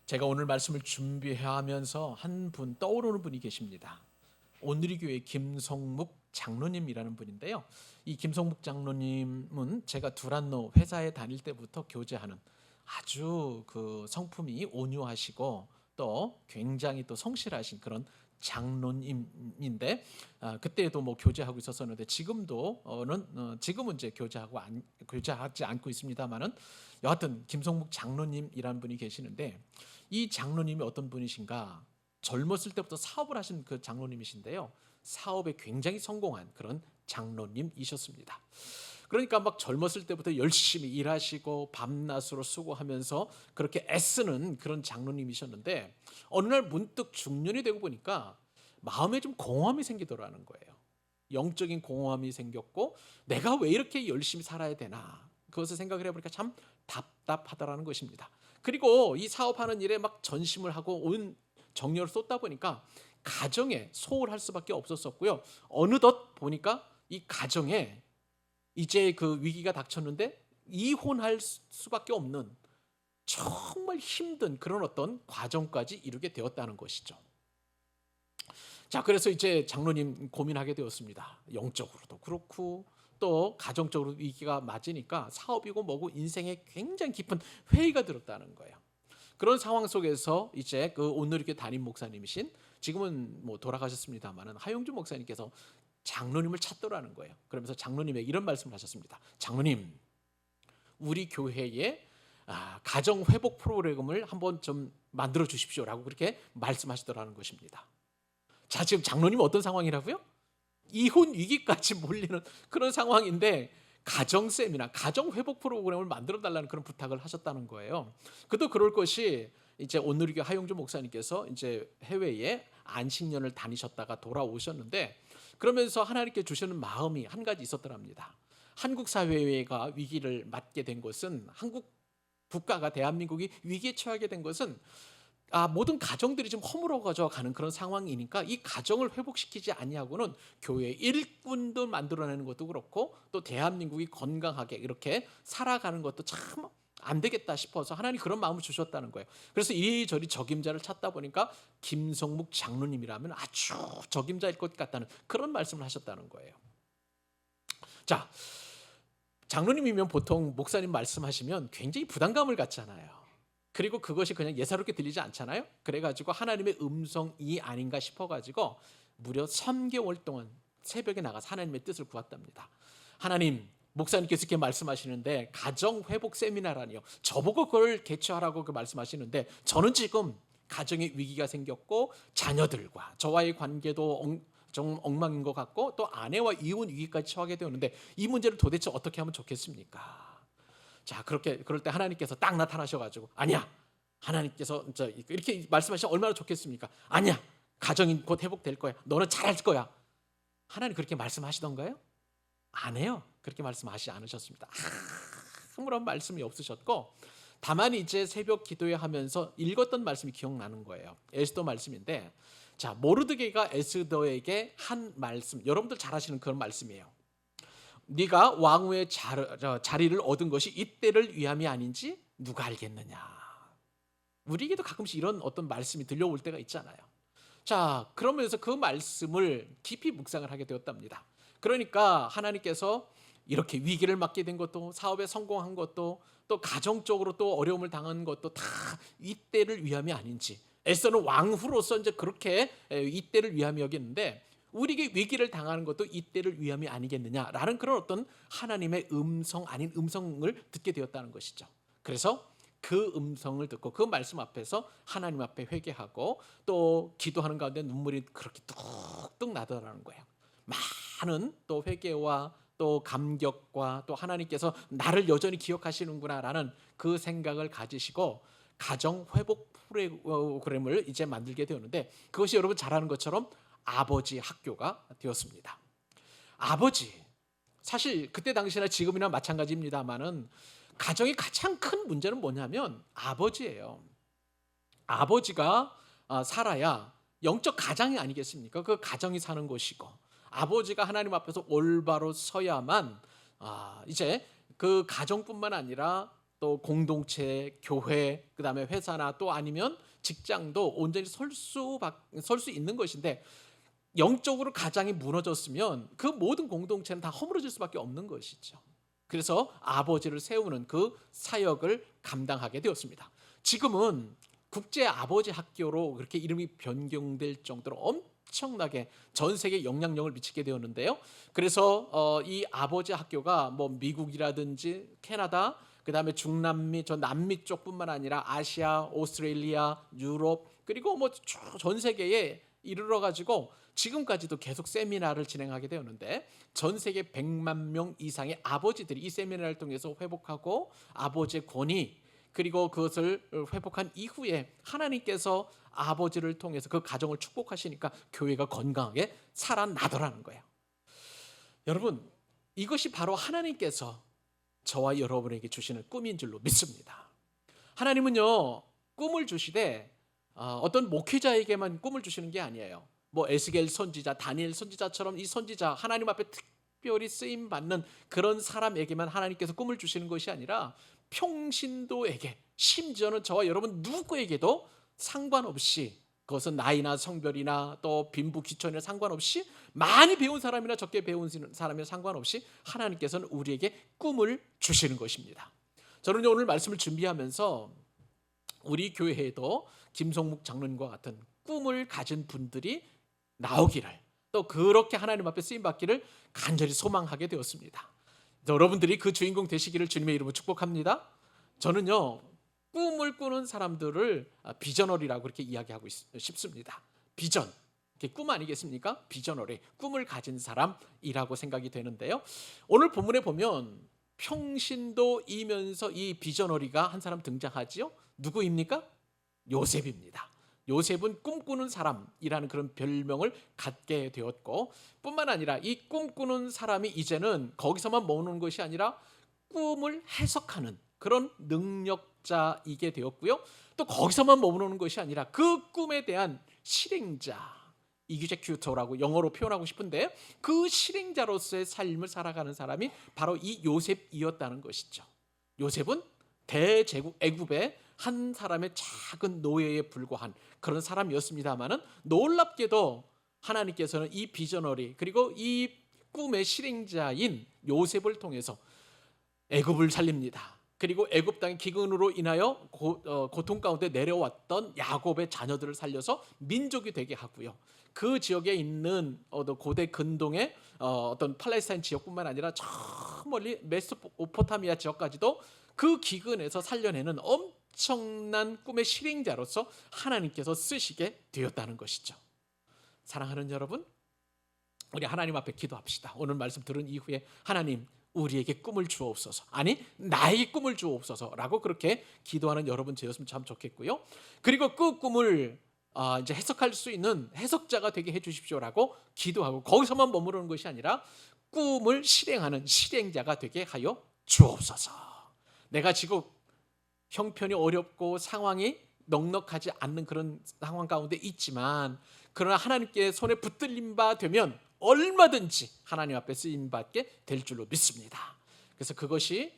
제가 오늘 말씀을 준비하면서 한 분 떠오르는 분이 계십니다. 온누리 교회 김성묵 장로님이라는 분인데요. 이 김성묵 장로님은 제가 두란노 회사에 다닐 때부터 교제하는 아주 그 성품이 온유하시고 또 굉장히 또 성실하신 그런 장로님인데, 그때도 뭐 교제하고 있었었는데 지금은 이제 교제하지 않고 있습니다만은, 여하튼 김성묵 장로님이라는 분이 계시는데, 이 장로님이 어떤 분이신가? 젊었을 때부터 사업을 하신 그 장로님이신데요, 사업에 굉장히 성공한 그런 장로님이셨습니다. 그러니까 막 젊었을 때부터 열심히 일하시고 밤낮으로 수고하면서 그렇게 애쓰는 그런 장로님이셨는데, 어느 날 문득 중년이 되고 보니까 마음에 좀 공허함이 생기더라는 거예요. 영적인 공허함이 생겼고, 내가 왜 이렇게 열심히 살아야 되나, 그것을 생각을 해보니까 참 답답하다라는 것입니다. 그리고 이 사업하는 일에 막 전심을 하고 온 정열을 쏟다 보니까 가정에 소홀할 수밖에 없었었고요. 어느덧 보니까 이 가정에 이제 그 위기가 닥쳤는데 이혼할 수밖에 없는 정말 힘든 그런 어떤 과정까지 이루게 되었다는 것이죠. 자, 그래서 이제 장로님 고민하게 되었습니다. 영적으로도 그렇고 또 가정적으로 위기가 맞으니까 사업이고 뭐고 인생에 굉장히 깊은 회의가 들었다는 거예요. 그런 상황 속에서 이제 그 온누리교회 담임 목사님이신, 지금은 뭐 돌아가셨습니다만은, 하용주 목사님께서 장로님을 찾더라는 거예요. 그러면서 장로님에게 이런 말씀을 하셨습니다. 장로님, 우리 교회에 가정 회복 프로그램을 한번 좀 만들어 주십시오라고 그렇게 말씀하시더라는 것입니다. 자, 지금 장로님은 어떤 상황이라고요? 이혼 위기까지 몰리는 그런 상황인데 가정 세미나, 가정 회복 프로그램을 만들어 달라는 그런 부탁을 하셨다는 거예요. 그도 그럴 것이, 이제 온누리교 하용주 목사님께서 이제 해외에 안식년을 다니셨다가 돌아오셨는데, 그러면서 하나님께 주시는 마음이 한 가지 있었더랍니다. 한국 사회가 위기를 맞게 된 것은, 한국 국가가, 대한민국이 위기에 처하게 된 것은 모든 가정들이 좀 허물어져 가는 그런 상황이니까 이 가정을 회복시키지 아니하고는 교회 일꾼도 만들어내는 것도 그렇고 또 대한민국이 건강하게 이렇게 살아가는 것도 참 안 되겠다 싶어서 하나님 그런 마음을 주셨다는 거예요. 그래서 이리저리 적임자를 찾다 보니까 김성묵 장로님이라면 아주 적임자일 것 같다는 그런 말씀을 하셨다는 거예요. 자, 장로님이면 보통 목사님 말씀하시면 굉장히 부담감을 갖잖아요. 그리고 그것이 그냥 예사롭게 들리지 않잖아요. 그래가지고 하나님의 음성이 아닌가 싶어가지고 무려 3개월 동안 새벽에 나가서 하나님의 뜻을 구했답니다. 하나님, 목사님께서 이렇게 말씀하시는데 가정 회복 세미나라니요, 저보고 그걸 개최하라고 그 말씀하시는데, 저는 지금 가정에 위기가 생겼고 자녀들과 저와의 관계도 좀 엉망인 것 같고 또 아내와 이혼 위기까지 처하게 되었는데 이 문제를 도대체 어떻게 하면 좋겠습니까? 자, 그렇게 그럴 때 하나님께서 딱 나타나셔가지고, 아니야, 하나님께서 이렇게 말씀하시면 얼마나 좋겠습니까? 아니야, 가정이 곧 회복될 거야, 너는 잘할 거야. 하나님 그렇게 말씀하시던가요? 안 해요. 그렇게 말씀하시지 않으셨습니다. 아무런 말씀이 없으셨고, 다만 이제 새벽 기도회 하면서 읽었던 말씀이 기억나는 거예요. 에스더 말씀인데, 자, 모르드게가 에스더에게 한 말씀, 여러분들 잘 아시는 그런 말씀이에요. 네가 왕후의 자리를 얻은 것이 이때를 위함이 아닌지 누가 알겠느냐. 우리에게도 가끔씩 이런 어떤 말씀이 들려올 때가 있잖아요. 자, 그러면서 그 말씀을 깊이 묵상을 하게 되었답니다. 그러니까 하나님께서 이렇게 위기를 맞게 된 것도, 사업에 성공한 것도, 또 가정적으로 또 어려움을 당한 것도 다 이때를 위함이 아닌지, 에스더는 왕후로서 이제 그렇게 이때를 위함이 여겼는데 우리에게 위기를 당하는 것도 이때를 위함이 아니겠느냐라는 그런 어떤 하나님의 음성 아닌 음성을 듣게 되었다는 것이죠. 그래서 그 음성을 듣고 그 말씀 앞에서 하나님 앞에 회개하고 또 기도하는 가운데 눈물이 그렇게 뚝뚝 나더라는 거예요. 많은 또 회개와 또 감격과 또 하나님께서 나를 여전히 기억하시는구나라는 그 생각을 가지시고 가정 회복 프로그램을 이제 만들게 되었는데, 그것이 여러분 잘 아는 것처럼 아버지 학교가 되었습니다. 아버지, 사실 그때 당시나 지금이나 마찬가지입니다만은 가정의 가장 큰 문제는 뭐냐면 아버지예요. 아버지가 살아야 영적 가장이 아니겠습니까? 그 가정이 사는 것이고, 아버지가 하나님 앞에서 올바로 서야만 이제 그 가정뿐만 아니라 또 공동체, 교회, 그다음에 회사나 또 아니면 직장도 온전히 설 수 있는 것인데, 영적으로 가장이 무너졌으면 그 모든 공동체는 다 허물어질 수밖에 없는 것이죠. 그래서 아버지를 세우는 그 사역을 감당하게 되었습니다. 지금은 국제 아버지 학교로 그렇게 이름이 변경될 정도로 엄청나게 전 세계에 영향력을 미치게 되었는데요. 그래서 이 아버지 학교가 뭐 미국이라든지 캐나다, 그다음에 중남미, 저 남미 쪽뿐만 아니라 아시아, 오스트레일리아, 유럽, 그리고 뭐 전 세계에 이르러 가지고 지금까지도 계속 세미나를 진행하게 되었는데, 전 세계 100만 명 이상의 아버지들이 이 세미나를 통해서 회복하고 아버지의 권위, 그리고 그것을 회복한 이후에 하나님께서 아버지를 통해서 그 가정을 축복하시니까 교회가 건강하게 살아나더라는 거예요. 여러분, 이것이 바로 하나님께서 저와 여러분에게 주시는 꿈인 줄로 믿습니다. 하나님은요, 꿈을 주시되 어떤 목회자에게만 꿈을 주시는 게 아니에요. 뭐 에스겔 선지자, 다니엘 선지자처럼 이 선지자, 하나님 앞에 특별히 쓰임 받는 그런 사람에게만 하나님께서 꿈을 주시는 것이 아니라 평신도에게, 심지어는 저와 여러분 누구에게도 상관없이, 그것은 나이나 성별이나 또 빈부 귀천이나 상관없이, 많이 배운 사람이나 적게 배운 사람이나 상관없이 하나님께서는 우리에게 꿈을 주시는 것입니다. 저는 오늘 말씀을 준비하면서 우리 교회에도 김성묵 장로님과 같은 꿈을 가진 분들이 나오기를, 또 그렇게 하나님 앞에 쓰임받기를 간절히 소망하게 되었습니다. 여러분들이 그 주인공 되시기를 주님의 이름으로 축복합니다. 저는요, 꿈을 꾸는 사람들을 비저너리라고 그렇게 이야기하고 싶습니다. 비전, 꿈 아니겠습니까? 비저너리, 꿈을 가진 사람이라고 생각이 되는데요. 오늘 본문에 보면 평신도이면서 이 비저너리가 한 사람 등장하지요. 누구입니까? 요셉입니다. 요셉은 꿈꾸는 사람이라는 그런 별명을 갖게 되었고, 뿐만 아니라 이 꿈꾸는 사람이 이제는 거기서만 머무는 것이 아니라 꿈을 해석하는 그런 능력자이게 되었고요. 또 거기서만 머무는 것이 아니라 그 꿈에 대한 실행자, 이규제큐터라고 영어로 표현하고 싶은데, 그 실행자로서의 삶을 살아가는 사람이 바로 이 요셉이었다는 것이죠. 요셉은 대제국 애굽의 한 사람의 작은 노예에 불과한 그런 사람이었습니다마는, 놀랍게도 하나님께서는 이 비저너리, 그리고 이 꿈의 실행자인 요셉을 통해서 애굽을 살립니다. 그리고 애굽 땅의 기근으로 인하여 고통 가운데 내려왔던 야곱의 자녀들을 살려서 민족이 되게 하고요. 그 지역에 있는 고대 근동의 어떤 팔레스타인 지역뿐만 아니라 저 멀리 메소포타미아 지역까지도 그 기근에서 살려내는 엄청난 꿈의 실행자로서 하나님께서 쓰시게 되었다는 것이죠. 사랑하는 여러분, 우리 하나님 앞에 기도합시다. 오늘 말씀 들은 이후에 하나님, 우리에게 꿈을 주옵소서, 아니 나에게 꿈을 주옵소서라고 그렇게 기도하는 여러분 되었으면 참 좋겠고요. 그리고 그 꿈을 이제 해석할 수 있는 해석자가 되게 해주십시오라고 기도하고, 거기서만 머무르는 것이 아니라 꿈을 실행하는 실행자가 되게 하여 주옵소서. 내가 지금 형편이 어렵고 상황이 넉넉하지 않는 그런 상황 가운데 있지만, 그러나 하나님께 손에 붙들림 바 되면 얼마든지 하나님 앞에 쓰임받게 될 줄로 믿습니다. 그래서 그것이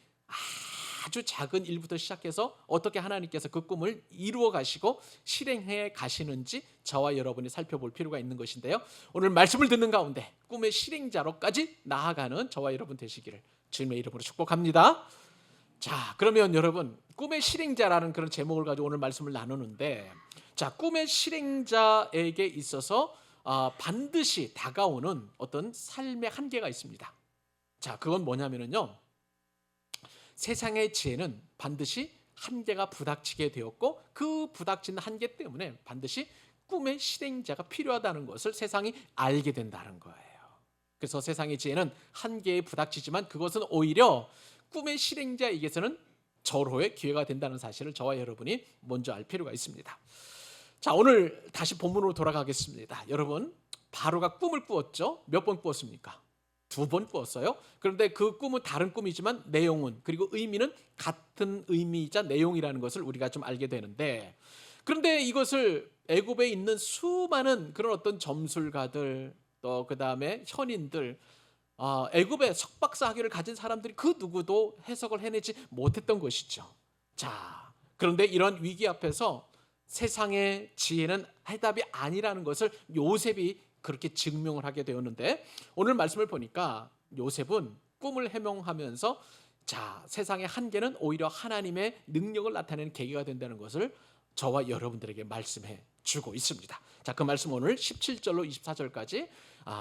아주 작은 일부터 시작해서 어떻게 하나님께서 그 꿈을 이루어 가시고 실행해 가시는지 저와 여러분이 살펴볼 필요가 있는 것인데요. 오늘 말씀을 듣는 가운데 꿈의 실행자로까지 나아가는 저와 여러분 되시기를 주님의 이름으로 축복합니다. 자, 그러면 여러분, 꿈의 실행자라는 그런 제목을 가지고 오늘 말씀을 나누는데, 자, 꿈의 실행자에게 있어서 반드시 다가오는 어떤 삶의 한계가 있습니다. 자, 그건 뭐냐면요, 세상의 지혜는 반드시 한계가 부닥치게 되었고, 그 부닥친 한계 때문에 반드시 꿈의 실행자가 필요하다는 것을 세상이 알게 된다는 거예요. 그래서 세상의 지혜는 한계에 부닥치지만 그것은 오히려 꿈의 실행자에게서는 절호의 기회가 된다는 사실을 저와 여러분이 먼저 알 필요가 있습니다. 자, 오늘 다시 본문으로 돌아가겠습니다. 여러분, 바로가 꿈을 꾸었죠. 몇 번 꾸었습니까? 2번 꾸었어요. 그런데 그 꿈은 다른 꿈이지만 내용은, 그리고 의미는 같은 의미이자 내용이라는 것을 우리가 좀 알게 되는데, 그런데 이것을 애굽에 있는 수많은 그런 어떤 점술가들, 또 그 다음에 현인들, 애굽의 석박사 학위를 가진 사람들이 그 누구도 해석을 해내지 못했던 것이죠. 자, 그런데 이런 위기 앞에서 세상의 지혜는 해답이 아니라는 것을 요셉이 그렇게 증명을 하게 되었는데, 오늘 말씀을 보니까 요셉은 꿈을 해몽하면서 자, 세상의 한계는 오히려 하나님의 능력을 나타내는 계기가 된다는 것을 저와 여러분들에게 말씀해 주고 있습니다. 자, 그 말씀 오늘 17절로 24절까지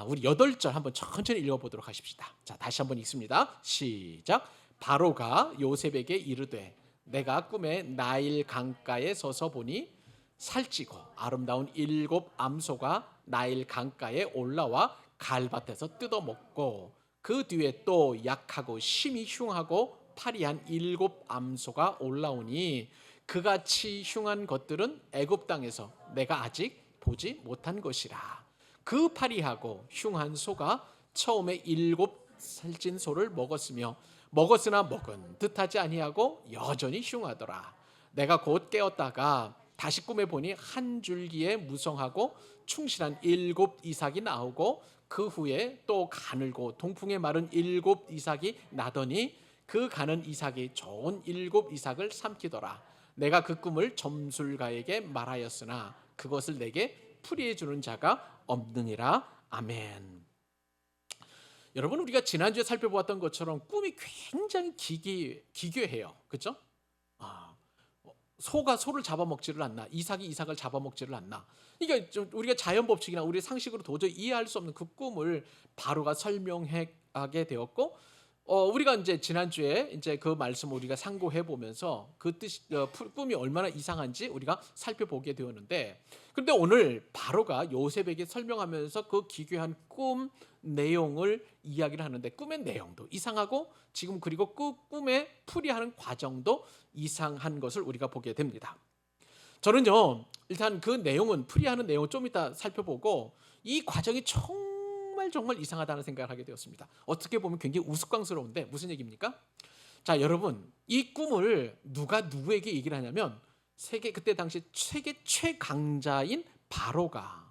우리 8절 한번 천천히 읽어보도록 하십시다. 자, 다시 한번 읽습니다. 시작. 바로가 요셉에게 이르되 내가 꿈에 나일 강가에 서서 보니 살찌고 아름다운 7 암소가 나일 강가에 올라와 갈밭에서 뜯어먹고 그 뒤에 또 약하고 심히 흉하고 파리한 7 암소가 올라오니 그같이 흉한 것들은 애굽 땅에서 내가 아직 보지 못한 것이라. 그 파리하고 흉한 소가 처음에 7 살찐 소를 먹었으나 먹은 듯하지 아니하고 여전히 흉하더라. 내가 곧 깨었다가 다시 꿈에 보니 한 줄기에 무성하고 충실한 7 이삭이 나오고 그 후에 또 가늘고 동풍에 마른 7 이삭이 나더니 그 가는 이삭이 좋은 7 이삭을 삼키더라. 내가 그 꿈을 점술가에게 말하였으나 그것을 내게 풀이해 주는 자가 없느니라. 아멘. 여러분, 우리가 지난주에 살펴보았던 것처럼 꿈이 굉장히 기괴해요. 그렇죠? 소가 소를 잡아먹지를 않나, 이삭이 이삭을 잡아먹지를 않나. 이게 우리가 자연 법칙이나 우리 상식으로 도저히 이해할 수 없는 그 꿈을 바로가 설명하게 되었고, 우리가 이제 지난주에 이제 그 말씀 우리가 상고해 보면서 그 뜻이 꿈이 얼마나 이상한지 우리가 살펴보게 되었는데, 그런데 오늘 바로가 요셉에게 설명하면서 그 기괴한 꿈 내용을 이야기를 하는데, 꿈의 내용도 이상하고 지금 그리고 그 꿈에 풀이하는 과정도 이상한 것을 우리가 보게 됩니다. 저는요, 일단 그 내용은, 풀이하는 내용은 좀 이따 살펴보고, 이 과정이 정말 이상하다는 생각을 하게 되었습니다. 어떻게 보면 굉장히 우스꽝스러운데 무슨 얘기입니까? 자, 여러분, 이 꿈을 누가 누구에게 얘기를 하냐면 그때 당시 세계 최강자인 바로가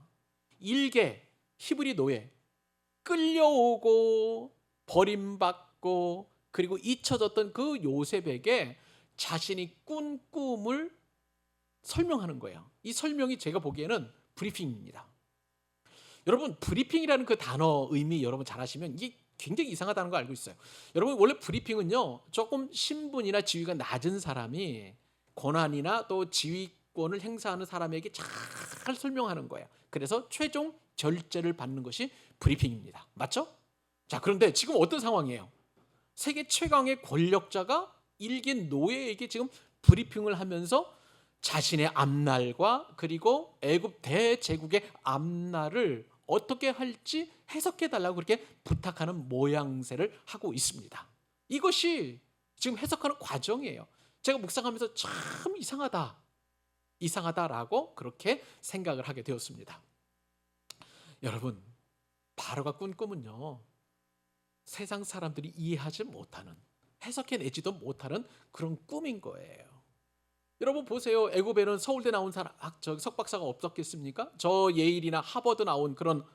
일개 히브리 노예, 끌려오고 버림받고 그리고 잊혀졌던 그 요셉에게 자신이 꾼 꿈을 설명하는 거예요. 이 설명이 제가 보기에는 브리핑입니다. 여러분, 브리핑이라는 그 단어 의미 여러분 잘 아시면 이게 굉장히 이상하다는 거 알고 있어요. 여러분, 원래 브리핑은요, 조금 신분이나 지위가 낮은 사람이 권한이나 또 지휘권을 행사하는 사람에게 잘 설명하는 거예요. 그래서 최종 결재를 받는 것이 브리핑입니다. 맞죠? 자, 그런데 지금 어떤 상황이에요? 세계 최강의 권력자가 일개 노예에게 지금 브리핑을 하면서 자신의 앞날과 그리고 애굽 대제국의 앞날을 어떻게 할지 해석해달라고 그렇게 부탁하는 모양새를 하고 있습니다. 이것이 지금 해석하는 과정이에요. 제가 묵상하면서 참 이상하다라고 그렇게 생각을 하게 되었습니다. 여러분, 바로가 꾼 꿈은요, 세상 사람들이 이해하지 못하는, 해석해내지도 못하는 그런 꿈인 거예요. 여러분 보세요. 애굽에는 서울대 나온 석박사가 없었겠습니까? 저 예일이나 하버드 나온 그런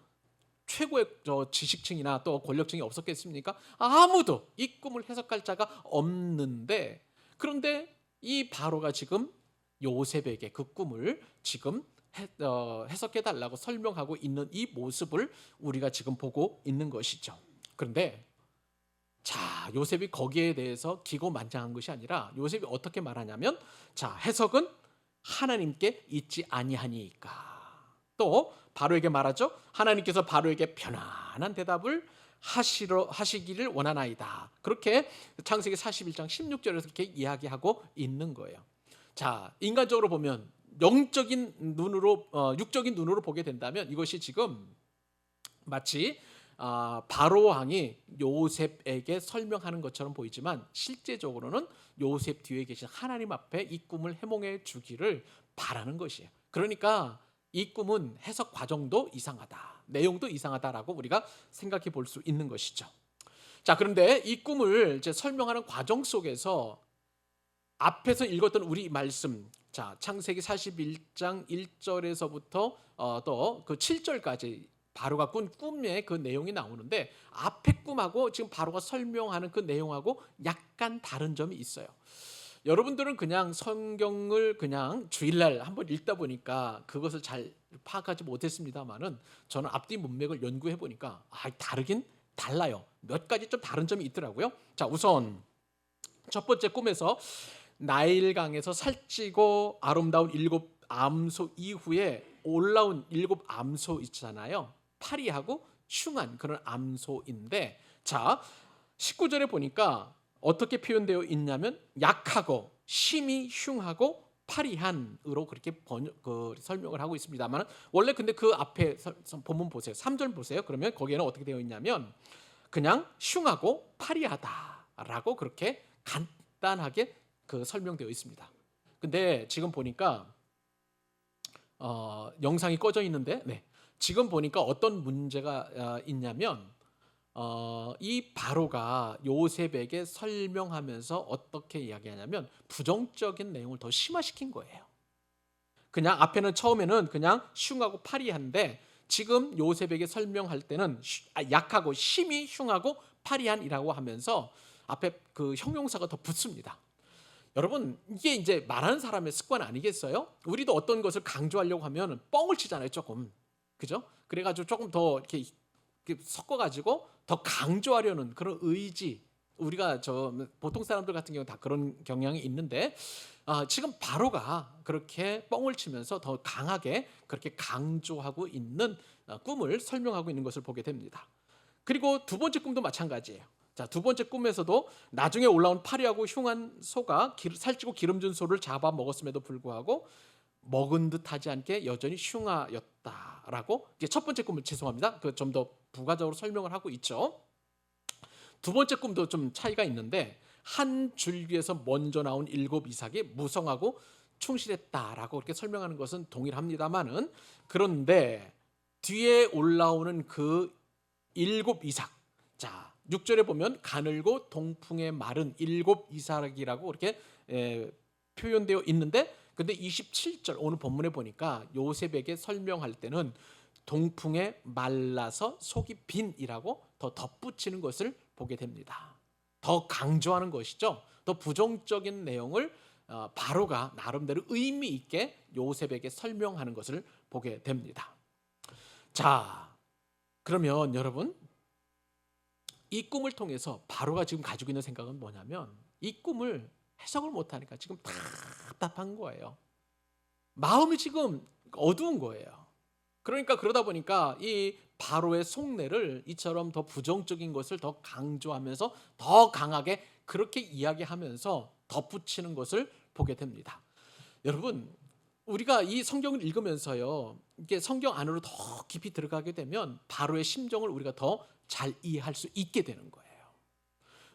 최고의 지식층이나 또 권력층이 없었겠습니까? 아무도 이 꿈을 해석할 자가 없는데, 그런데 이 바로가 지금 요셉에게 그 꿈을 지금 해석해달라고 설명하고 있는 이 모습을 우리가 지금 보고 있는 것이죠. 그런데 자, 요셉이 거기에 대해서 기고만장한 것이 아니라 요셉이 어떻게 말하냐면, 자, 해석은 하나님께 있지 아니하니까. 또 바로에게 말하죠. 하나님께서 바로에게 편안한 대답을 하시기를 원하나이다. 그렇게 창세기 41장 16절에서 그렇게 이야기하고 있는 거예요. 자, 인간적으로 보면 영적인 눈으로 육적인 눈으로 보게 된다면 이것이 지금 마치 바로 왕이 요셉에게 설명하는 것처럼 보이지만 실제적으로는 요셉 뒤에 계신 하나님 앞에 이 꿈을 해몽해 주기를 바라는 것이에요. 그러니까 이 꿈은 해석 과정도 이상하다, 내용도 이상하다라고 우리가 생각해 볼 수 있는 것이죠. 자, 그런데 이 꿈을 이제 설명하는 과정 속에서 앞에서 읽었던 우리 말씀, 자, 창세기 41장 1절에서부터 또 그 7절까지 바로가 꾼 꿈의 그 내용이 나오는데 앞에 꿈하고 지금 바로가 설명하는 그 내용하고 약간 다른 점이 있어요. 여러분들은 그냥 성경을 그냥 주일날 한번 읽다 보니까 그것을 잘 파악하지 못했습니다만은 저는 앞뒤 문맥을 연구해 보니까 다르긴 달라요. 몇 가지 좀 다른 점이 있더라고요. 자, 우선 첫 번째 꿈에서 나일강에서 살찌고 아름다운 7암소 이후에 올라온 7암소 있잖아요. 파리하고 흉한 그런 암소인데, 자 19절에 보니까 어떻게 표현되어 있냐면 약하고 심히 흉하고 파리한으로 그렇게 설명을 하고 있습니다만, 원래 근데 그 앞에 본문 보세요. 3절 보세요. 그러면 거기에는 어떻게 되어 있냐면 그냥 흉하고 파리하다라고 그렇게 간단하게 설명되어 있습니다. 근데 지금 보니까 영상이 꺼져 있는데, 네, 지금 보니까 어떤 문제가 있냐면 이 바로가 요셉에게 설명하면서 어떻게 이야기하냐면 부정적인 내용을 더 심화시킨 거예요. 그냥 앞에는 처음에는 그냥 흉하고 파리한데 지금 요셉에게 설명할 때는 약하고 심히 흉하고 파리한이라고 하면서 앞에 그 형용사가 더 붙습니다. 여러분, 이게 이제 말하는 사람의 습관 아니겠어요? 우리도 어떤 것을 강조하려고 하면 뻥을 치잖아요, 조금. 그죠? 그래가지고 조금 더 이렇게 섞어가지고 더 강조하려는 그런 의지. 우리가 보통 사람들 같은 경우는 다 그런 경향이 있는데, 지금 바로가 그렇게 뻥을 치면서 더 강하게 그렇게 강조하고 있는 꿈을 설명하고 있는 것을 보게 됩니다. 그리고 두 번째 꿈도 마찬가지예요. 자, 두 번째 꿈에서도 나중에 올라온 파리하고 흉한 소가 살찌고 기름진 소를 잡아 먹었음에도 불구하고 먹은 듯하지 않게 여전히 흉하였다라고, 이제 첫 번째 꿈을, 죄송합니다, 그 좀 더 부가적으로 설명을 하고 있죠. 두 번째 꿈도 좀 차이가 있는데 한 줄기에서 먼저 나온 7 이삭이 무성하고 충실했다라고 그렇게 설명하는 것은 동일합니다만은, 그런데 뒤에 올라오는 그 7 이삭, 자 6절에 보면 가늘고 동풍에 마른 7 이삭이라고 이렇게 표현되어 있는데, 근데 27절 오늘 본문에 보니까 요셉에게 설명할 때는 동풍에 말라서 속이 빈이라고 더 덧붙이는 것을 보게 됩니다. 더 강조하는 것이죠. 더 부정적인 내용을 바로가 나름대로 의미 있게 요셉에게 설명하는 것을 보게 됩니다. 자, 그러면 여러분, 이 꿈을 통해서 바로가 지금 가지고 있는 생각은 뭐냐면 이 꿈을 해석을 못하니까 지금 답답한 거예요. 마음이 지금 어두운 거예요. 그러니까 그러다 보니까 이 바로의 속내를 이처럼 더 부정적인 것을 더 강조하면서 더 강하게 그렇게 이야기하면서 덧붙이는 것을 보게 됩니다. 여러분, 우리가 이 성경을 읽으면서요, 이게 성경 안으로 더 깊이 들어가게 되면 바로의 심정을 우리가 더 잘 이해할 수 있게 되는 거예요.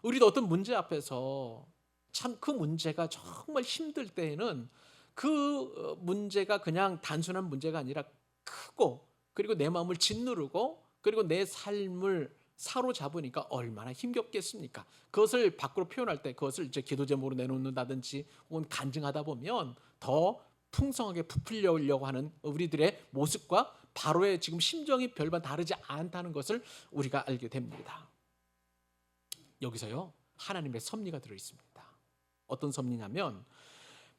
우리도 어떤 문제 앞에서 참 그 문제가 정말 힘들 때에는 그 문제가 그냥 단순한 문제가 아니라 크고, 그리고 내 마음을 짓누르고, 그리고 내 삶을 사로잡으니까 얼마나 힘겹겠습니까? 그것을 밖으로 표현할 때 그것을 이제 기도 제목으로 내놓는다든지 혹은 간증하다 보면 더 풍성하게 부풀려고 하는 우리들의 모습과 바로의 지금 심정이 별반 다르지 않다는 것을 우리가 알게 됩니다. 여기서요, 하나님의 섭리가 들어 있습니다. 어떤 섭리냐면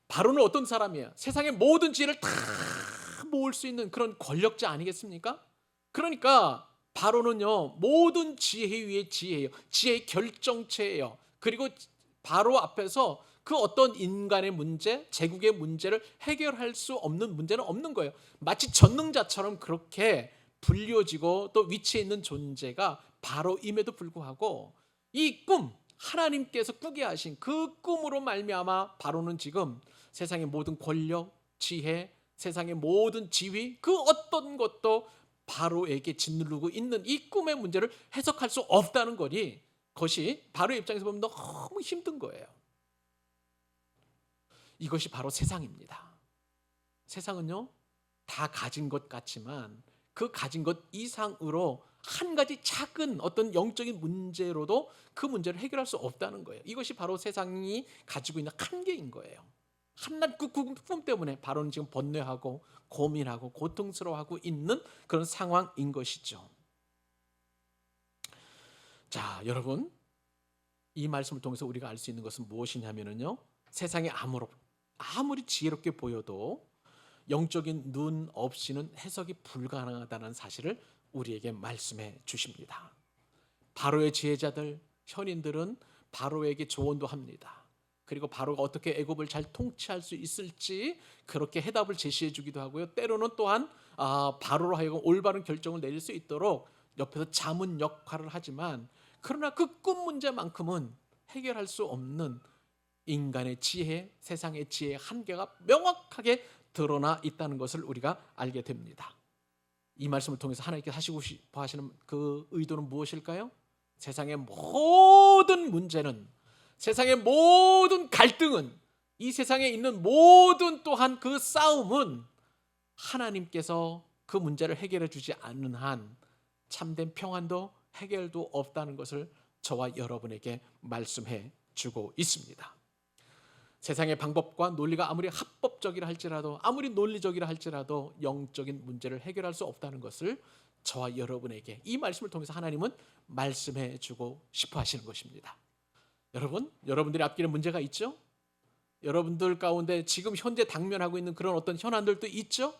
바로는 어떤 사람이에요? 세상의 모든 지혜를 다 모을 수 있는 그런 권력자 아니겠습니까? 그러니까 바로는요, 모든 지혜 위의 지혜예요. 지혜의 결정체예요. 그리고 바로 앞에서 그 어떤 인간의 문제, 제국의 문제를 해결할 수 없는 문제는 없는 거예요. 마치 전능자처럼 그렇게 불려지고 또 위치에 있는 존재가 바로임에도 불구하고 이 꿈, 하나님께서 꾸게 하신 그 꿈으로 말미암아 바로는 지금 세상의 모든 권력, 지혜, 세상의 모든 지위, 그 어떤 것도 바로에게 짓누르고 있는 이 꿈의 문제를 해석할 수 없다는 거니, 그것이 바로의 입장에서 보면 너무 힘든 거예요. 이것이 바로 세상입니다. 세상은요, 다 가진 것 같지만 그 가진 것 이상으로 한 가지 작은 어떤 영적인 문제로도 그 문제를 해결할 수 없다는 거예요. 이것이 바로 세상이 가지고 있는 한계인 거예요. 한낱 그 꿈 때문에 바로는 지금 번뇌하고 고민하고 고통스러워하고 있는 그런 상황인 것이죠. 자, 여러분, 이 말씀을 통해서 우리가 알 수 있는 것은 무엇이냐면요, 세상에 아무리 지혜롭게 보여도 영적인 눈 없이는 해석이 불가능하다는 사실을 우리에게 말씀해 주십니다. 바로의 지혜자들, 현인들은 바로에게 조언도 합니다. 그리고 바로가 어떻게 애굽을 잘 통치할 수 있을지 그렇게 해답을 제시해 주기도 하고요. 때로는 또한 바로로 하여금 올바른 결정을 내릴 수 있도록 옆에서 자문 역할을 하지만, 그러나 그 꿈 문제만큼은 해결할 수 없는 인간의 지혜, 세상의 지혜의 한계가 명확하게 드러나 있다는 것을 우리가 알게 됩니다. 이 말씀을 통해서 하나님께 하시고 싶어 하시는 그 의도는 무엇일까요? 세상의 모든 문제는, 세상의 모든 갈등은, 이 세상에 있는 모든 또한 그 싸움은 하나님께서 그 문제를 해결해 주지 않는 한 참된 평안도 해결도 없다는 것을 저와 여러분에게 말씀해 주고 있습니다. 세상의 방법과 논리가 아무리 합법적이라 할지라도, 아무리 논리적이라 할지라도 영적인 문제를 해결할 수 없다는 것을 저와 여러분에게 이 말씀을 통해서 하나님은 말씀해 주고 싶어 하시는 것입니다. 여러분, 여러분들이 앞길에 문제가 있죠? 여러분들 가운데 지금 현재 당면하고 있는 그런 어떤 현안들도 있죠?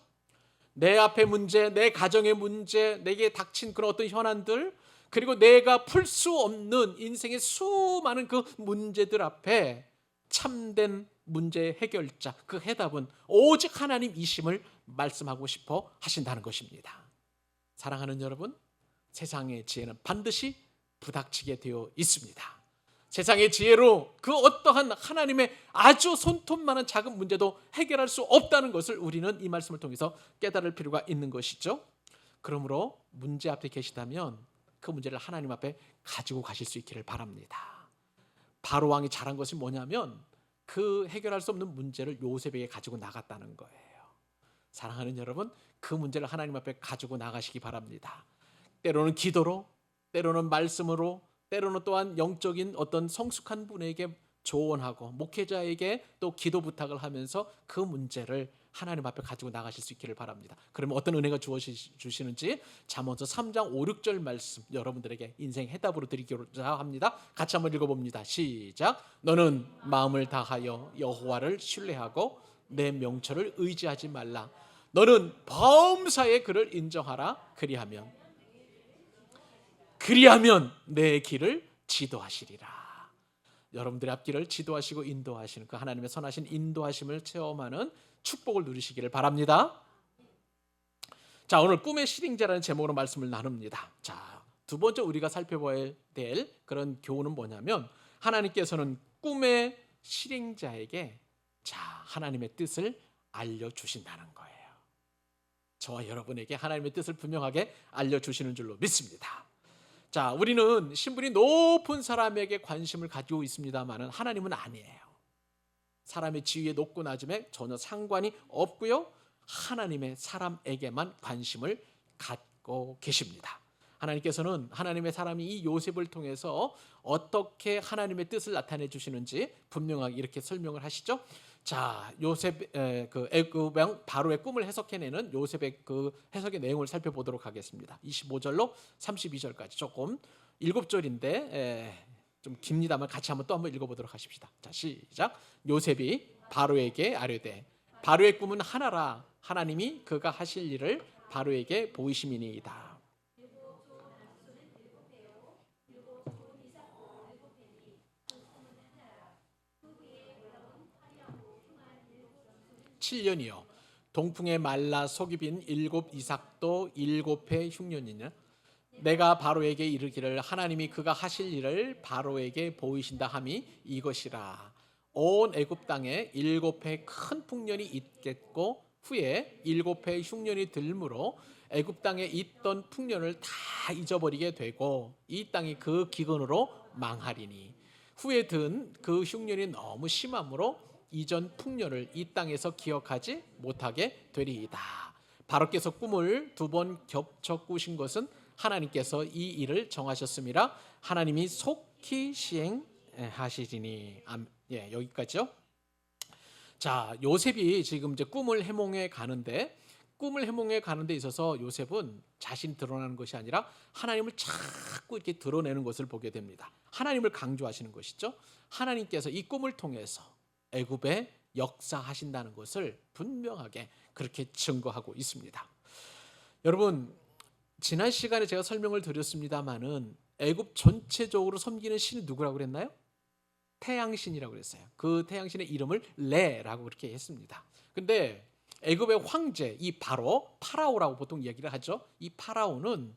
내 앞의 문제, 내 가정의 문제, 내게 닥친 그런 어떤 현안들, 그리고 내가 풀 수 없는 인생의 수많은 그 문제들 앞에 참된 문제의 해결자, 그 해답은 오직 하나님이심을 말씀하고 싶어 하신다는 것입니다. 사랑하는 여러분, 세상의 지혜는 반드시 부닥치게 되어 있습니다. 세상의 지혜로 그 어떠한 하나님의 아주 손톱만한 작은 문제도 해결할 수 없다는 것을 우리는 이 말씀을 통해서 깨달을 필요가 있는 것이죠. 그러므로 문제 앞에 계시다면 그 문제를 하나님 앞에 가지고 가실 수 있기를 바랍니다. 바로 왕이 잘한 것이 뭐냐면 그 해결할 수 없는 문제를 요셉에게 가지고 나갔다는 거예요. 사랑하는 여러분, 그 문제를 하나님 앞에 가지고 나가시기 바랍니다. 때로는 기도로, 때로는 말씀으로, 때로는 또한 영적인 어떤 성숙한 분에게 조언하고 목회자에게 또 기도 부탁을 하면서 그 문제를 하나님 앞에 가지고 나가실 수 있기를 바랍니다. 그러면 어떤 은혜가 주시는지 잠언서 3장 5, 6절 말씀 여러분들에게 인생 해답으로 드리고자 합니다. 같이 한번 읽어봅니다. 시작. 너는 마음을 다하여 여호와를 신뢰하고 내 명철을 의지하지 말라. 너는 범사의 그를 인정하라. 그리하면 내 길을 지도하시리라. 여러분들의 앞길을 지도하시고 인도하시는 그 하나님의 선하신 인도하심을 체험하는 축복을 누리시기를 바랍니다. 자, 오늘 꿈의 실행자라는 제목으로 말씀을 나눕니다. 자, 두 번째 우리가 살펴봐야 될 그런 교훈은 뭐냐면, 하나님께서는 꿈의 실행자에게 하나님의 뜻을 알려주신다는 거예요. 저와 여러분에게 하나님의 뜻을 분명하게 알려주시는 줄로 믿습니다. 자, 우리는 신분이 높은 사람에게 관심을 가지고 있습니다만 하나님은 아니에요. 사람의 지위에 높고 낮음에 전혀 상관이 없고요, 하나님의 사람에게만 관심을 갖고 계십니다. 하나님께서는 하나님의 사람이 이 요셉을 통해서 어떻게 하나님의 뜻을 나타내 주시는지 분명하게 이렇게 설명을 하시죠. 자, 요셉 그 애굽 왕 바로의 꿈을 해석해내는 요셉의 그 해석의 내용을 살펴보도록 하겠습니다. 25절로 32절까지 조금 7절인데 좀 깁니다만 같이 한번 읽어보도록 하십시다. 자, 시작. 요셉이 바로에게 아뢰되 바로의 꿈은 하나라. 하나님이 그가 하실 일을 바로에게 보이심이니이다. (7년이요) 동풍에 말라 속이 빈 7 이삭도 7해 흉년이냐. 내가 바로에게 이르기를 하나님이 그가 하실 일을 바로에게 보이신다 함이 이것이라. 온 애굽 땅에 7해 큰 풍년이 있겠고 후에 7해 흉년이 들므로 애굽 땅에 있던 풍년을 다 잊어버리게 되고 이 땅이 그 기근으로 망하리니 후에 든 그 흉년이 너무 심함으로 이전 풍년을 이 땅에서 기억하지 못하게 되리이다. 바로께서 꿈을 2번 겹쳐 꾸신 것은 하나님께서 이 일을 정하셨음이라. 하나님이 속히 시행하시리니. 여기까지요. 자, 요셉이 지금 이제 꿈을 해몽해 가는데 데 있어서 요셉은 자신이 드러나는 것이 아니라 하나님을 자꾸 이렇게 드러내는 것을 보게 됩니다. 하나님을 강조하시는 것이죠. 하나님께서 이 꿈을 통해서 애굽에 역사하신다는 것을 분명하게 그렇게 증거하고 있습니다. 여러분, 지난 시간에 제가 설명을 드렸습니다마는 애굽 전체적으로 섬기는 신이 누구라고 그랬나요? 태양신이라고 그랬어요. 그 태양신의 이름을 레라고 그렇게 했습니다. 근데 애굽의 황제 이 파라오라고 보통 이야기를 하죠. 이 파라오는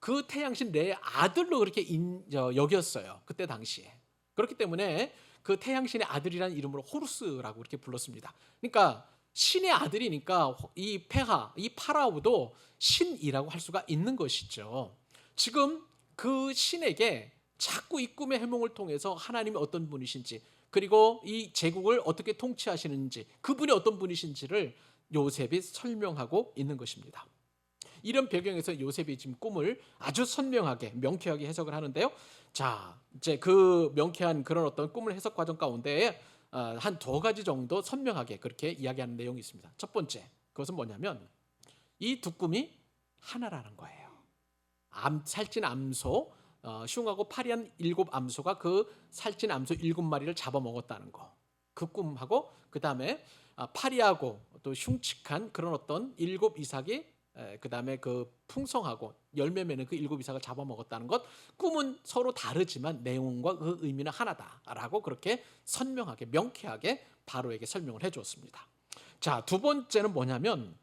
그 태양신 레의 아들로 그렇게 여겼어요. 그때 당시에. 그렇기 때문에 그 태양신의 아들이라는 이름으로 호루스라고 그렇게 불렀습니다. 그러니까 신의 아들이니까 이 파라오도 신이라고 할 수가 있는 것이죠. 지금 그 신에게 자꾸 이 꿈의 해몽을 통해서 하나님이 어떤 분이신지, 그리고 이 제국을 어떻게 통치하시는지, 그분이 어떤 분이신지를 요셉이 설명하고 있는 것입니다. 이런 배경에서 요셉이 지금 꿈을 아주 선명하게 명쾌하게 해석을 하는데요. 자, 이제 그 명쾌한 그런 어떤 꿈을 해석 과정 가운데 한 두 가지 정도 선명하게 그렇게 이야기하는 내용이 있습니다. 첫 번째, 그것은 뭐냐면 이 두 꿈이 하나라는 거예요. 살찐 암소 흉하고 파리한 7암소가 그 살찐 암소 7마리를 잡아먹었다는 거. 그 꿈하고 그다음에 파리하고 또 흉측한 그런 어떤 7이삭이 그다음에 그 풍성하고 열매 맺는 그 7이삭을 잡아먹었다는 것. 꿈은 서로 다르지만 내용과 그 의미는 하나다라고 그렇게 선명하게 명쾌하게 바로에게 설명을 해 주었습니다. 자, 두 번째는 뭐냐면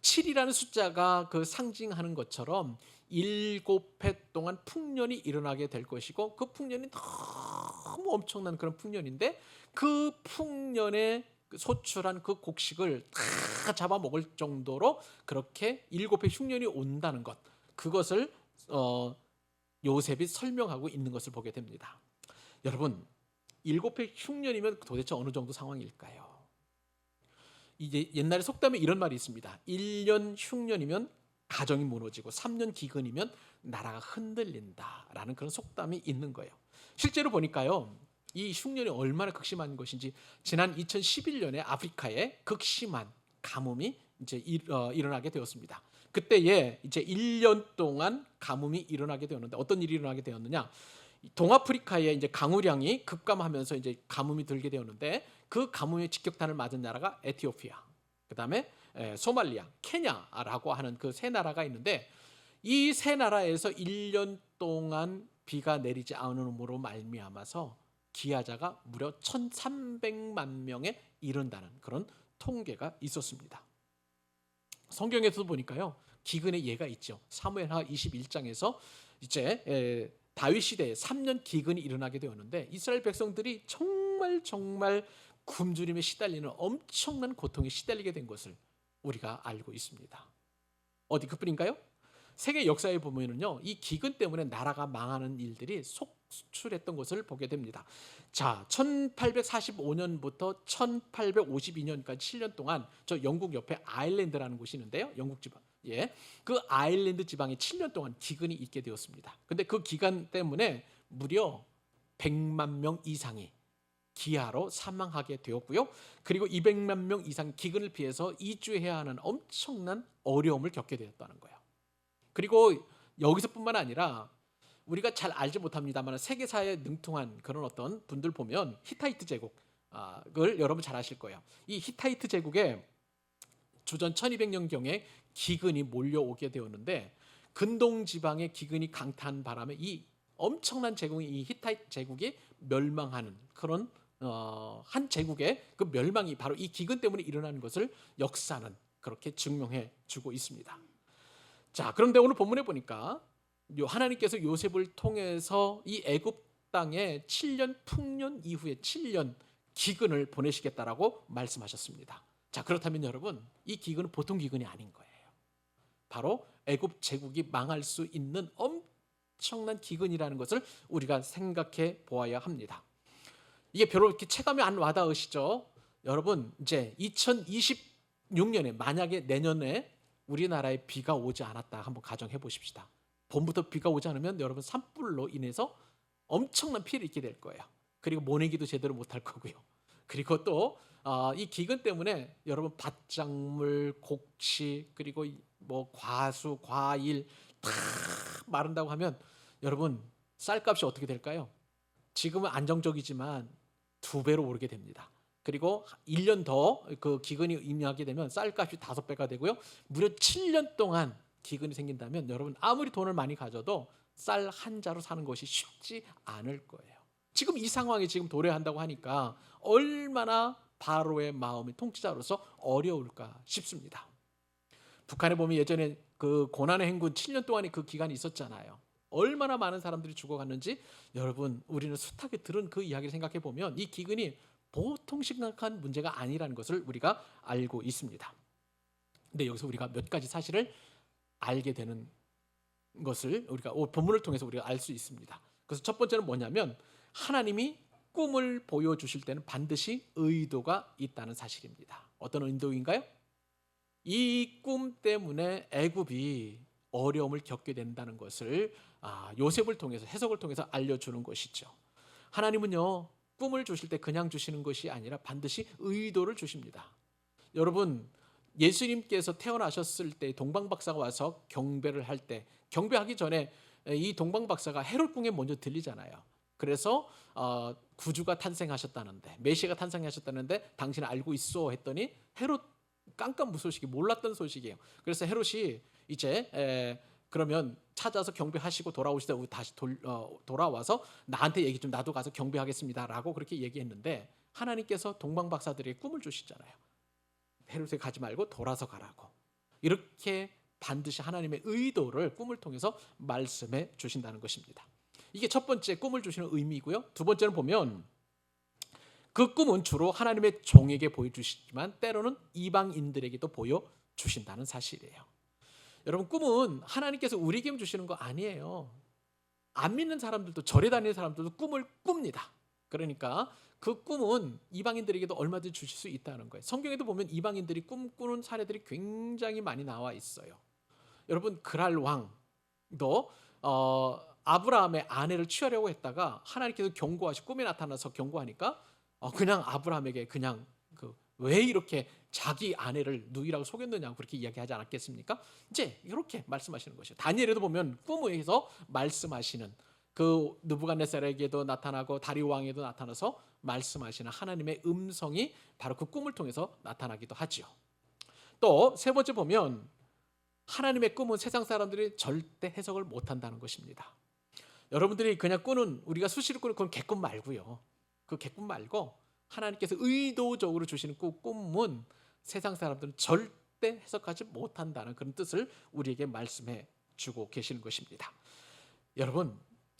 7이라는 숫자가 그 상징하는 것처럼 7해 동안 풍년이 일어나게 될 것이고, 그 풍년이 너무 엄청난 그런 풍년인데 그 풍년에 소출한 그 곡식을 다 잡아먹을 정도로 그렇게 7해 흉년이 온다는 것, 그것을 요셉이 설명하고 있는 것을 보게 됩니다. 여러분, 7해 흉년이면 도대체 어느 정도 상황일까요? 이제 옛날에 속담에 이런 말이 있습니다. 1년 흉년이면 가정이 무너지고 3년 기근이면 나라가 흔들린다라는 그런 속담이 있는 거예요. 실제로 보니까요, 이 흉년이 얼마나 극심한 것인지 지난 2011년에 아프리카에 극심한 가뭄이 이제 일어나게 되었습니다. 그때에 이제 1년 동안 가뭄이 일어나게 되었는데 어떤 일이 일어나게 되었느냐? 동아프리카에 이제 강우량이 급감하면서 이제 가뭄이 들게 되었는데 그 가뭄의 직격탄을 맞은 나라가 에티오피아, 그다음에 소말리아, 케냐라고 하는 그 세 나라가 있는데 이 세 나라에서 1년 동안 비가 내리지 않음으로 말미암아서 기아자가 무려 1,300만 명에 이른다는 그런 통계가 있었습니다. 성경에서도 보니까요, 기근의 예가 있죠. 사무엘하 21장에서 이제 다윗 시대에 3년 기근이 일어나게 되었는데 이스라엘 백성들이 정말 굶주림에 시달리는 엄청난 고통에 시달리게 된 것을 우리가 알고 있습니다. 어디 그뿐인가요? 세계 역사에 보면은요, 이 기근 때문에 나라가 망하는 일들이 속출했던 것을 보게 됩니다. 자, 1845년부터 1852년까지 7년 동안 저 영국 옆에 아일랜드라는 곳이 있는데요, 영국 지방. 그 아일랜드 지방에 7년 동안 기근이 있게 되었습니다. 근데 그 기간 때문에 무려 100만 명 이상이 기아로 사망하게 되었고요. 그리고 200만 명 이상 기근을 피해서 이주해야 하는 엄청난 어려움을 겪게 되었다는 거예요. 그리고 여기서뿐만 아니라 우리가 잘 알지 못합니다만 세계사에 능통한 그런 어떤 분들 보면 히타이트 제국을 여러분 잘 아실 거예요. 이 히타이트 제국에 주전 1200년경에 기근이 몰려오게 되었는데 근동 지방의 기근이 강타한 바람에 이 엄청난 제국이 이 히타이트 제국이 멸망하는 그런 한 제국의 그 멸망이 바로 이 기근 때문에 일어나는 것을 역사는 그렇게 증명해 주고 있습니다. 자, 그런데 오늘 본문에 보니까 하나님께서 요셉을 통해서 이 애굽 땅에 7년 풍년 이후에 7년 기근을 보내시겠다라고 말씀하셨습니다. 자, 그렇다면 여러분, 이 기근은 보통 기근이 아닌 거예요. 바로 애굽 제국이 망할 수 있는 엄청난 기근이라는 것을 우리가 생각해 보아야 합니다. 이게 별로 이렇게 체감이 안 와닿으시죠? 여러분, 이제 2026년에 만약에 내년에 우리나라에 비가 오지 않았다 한번 가정해 보십시다. 봄부터 비가 오지 않으면 여러분 산불로 인해서 엄청난 피해를 입게 될 거예요. 그리고 모내기도 제대로 못할 거고요. 그리고 또 이 기근 때문에 여러분 밭작물, 곡식 그리고 뭐 과수, 과일 다 마른다고 하면 여러분 쌀값이 어떻게 될까요? 지금은 안정적이지만 2배로 오르게 됩니다. 그리고 1년 더 그 기근이 임하게 되면 쌀값이 5배가 되고요. 무려 7년 동안 기근이 생긴다면 여러분 아무리 돈을 많이 가져도 쌀 한 자루 사는 것이 쉽지 않을 거예요. 지금 이 상황에 지금 도래한다고 하니까 얼마나 바로의 마음이 통치자로서 어려울까 싶습니다. 북한에 보면 예전에 그 고난의 행군 7년 동안의 그 기간이 있었잖아요. 얼마나 많은 사람들이 죽어갔는지 여러분 우리는 숱하게 들은 그 이야기를 생각해 보면 이 기근이 보통 심각한 문제가 아니라는 것을 우리가 알고 있습니다. 근데 여기서 우리가 몇 가지 사실을 알게 되는 것을 우리가 본문을 통해서 우리가 알 수 있습니다. 그래서 첫 번째는 뭐냐면 하나님이 꿈을 보여주실 때는 반드시 의도가 있다는 사실입니다. 어떤 의도인가요? 이 꿈 때문에 애굽이 어려움을 겪게 된다는 것을 요셉을 통해서 해석을 통해서 알려주는 것이죠. 하나님은요 꿈을 주실 때 그냥 주시는 것이 아니라 반드시 의도를 주십니다. 여러분 예수님께서 태어나셨을 때 동방박사가 와서 경배를 할 때 경배하기 전에 이 동방박사가 헤롯 궁에 먼저 들리잖아요. 그래서 구주가 탄생하셨다는데 메시아가 탄생하셨다는데 당신은 알고 있어 했더니 헤롯 깜깜무소식이 몰랐던 소식이에요. 그래서 헤롯이 이제 그러면 찾아서 경배하시고 돌아오시다 다시 돌아와서 나한테 얘기 좀 나도 가서 경배하겠습니다라고 그렇게 얘기했는데 하나님께서 동방박사들에게 꿈을 주시잖아요. 헤롯에 가지 말고 돌아서 가라고. 이렇게 반드시 하나님의 의도를 꿈을 통해서 말씀해 주신다는 것입니다. 이게 첫 번째 꿈을 주시는 의미이고요. 두 번째는 보면 그 꿈은 주로 하나님의 종에게 보여주시지만 때로는 이방인들에게도 보여주신다는 사실이에요. 여러분 꿈은 하나님께서 우리에게 주시는 거 아니에요. 안 믿는 사람들도 절에 다니는 사람들도 꿈을 꿉니다. 그러니까 그 꿈은 이방인들에게도 얼마든지 주실 수 있다는 거예요. 성경에도 보면 이방인들이 꿈꾸는 사례들이 굉장히 많이 나와 있어요. 여러분 그랄 왕도 아브라함의 아내를 취하려고 했다가 하나님께서 경고하시고 꿈에 나타나서 경고하니까 그냥 아브라함에게 그냥 왜 이렇게 자기 아내를 누이라고 속였느냐고 그렇게 이야기하지 않았겠습니까? 이제 이렇게 말씀하시는 것이에요. 다니엘에도 보면 꿈에서 말씀하시는 그 느부갓네살에게도 나타나고 다리오 왕에도 나타나서 말씀하시는 하나님의 음성이 바로 그 꿈을 통해서 나타나기도 하죠. 또 세 번째 보면 하나님의 꿈은 세상 사람들이 절대 해석을 못한다는 것입니다. 여러분들이 그냥 꾸는 우리가 수시로 꾸는 그건 개꿈 말고요. 그 개꿈 말고 하나님께서 의도적으로 주시는 꿈은 세상 사람들은 절대 해석하지 못한다는 그런 뜻을 우리에게 말씀해 주고 계시는 것입니다. 여러분